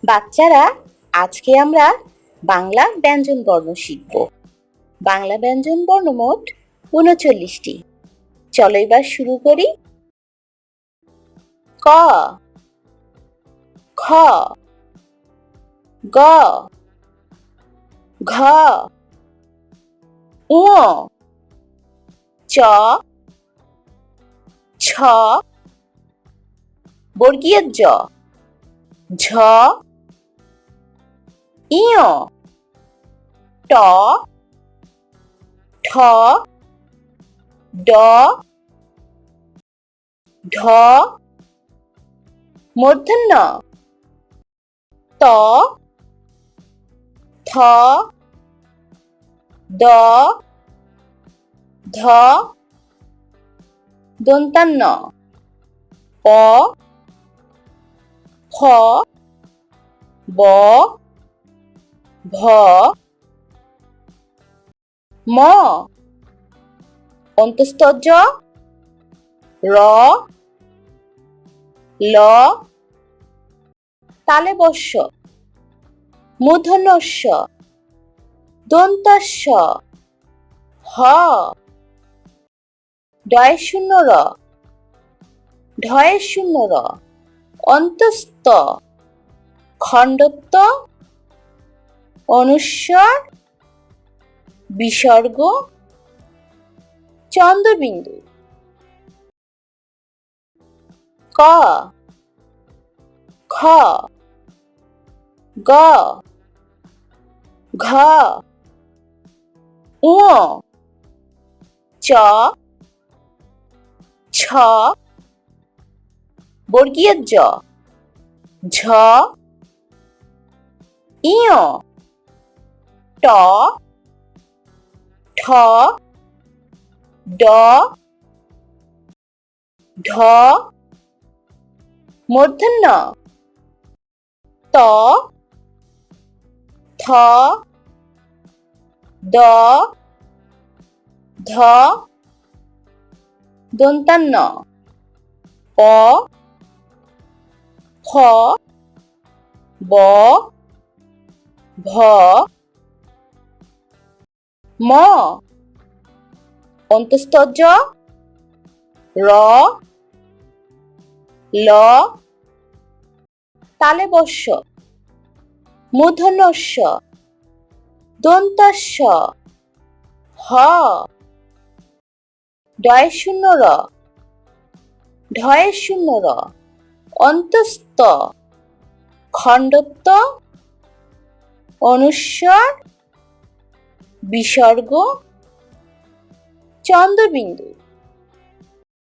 বাচ্চারা, আজকে আমরা বাংলা ব্যঞ্জন বর্ণ শিখব। বাংলা ব্যঞ্জন বর্ণ মোট ৩৯টি। চলো এবার শুরু করি। ক, খ, গ, ঘ, ঙ, চ, ছ, বর্গীয় জ, ঝ, ইয়, ট, ঠ, ড, ঢ, মূর্ধন্য ত, থ, দ, ধ, দন্তান্ন প, খ, ব, ভ, ম, অন্তস্থ জ, র, ল, তালব্য শ, মূর্ধন্য ষ, দন্তস্ব, হ, ডয়ে শূন্য র, ঢয়ে শূন্য র, অন্তস্থ, খণ্ডত্ব, অনুস্বর, বিসর্গ, চন্দ্রবিন্দু। ক, খ, গ, ঘ, ঙ, চ, ছ, বর্গীয় জ, ঝ, ইয়, ট, ঠ, ড, ঢ, মূর্ধন্য ত, থ, দ, ধ, দন্তান্ন প, খ, ব, ভ, ম, অন্তস্থ জ, র, ল, তালব্য শ, মূর্ধন্য ষ, দন্তস্ব, হ, ডয়ে শূন্য র, ঢয়ে শূন্য র, অন্তস্থ, খণ্ডত্ব, অনুস্বর, বিসর্গ, চন্দ্রবিন্দু।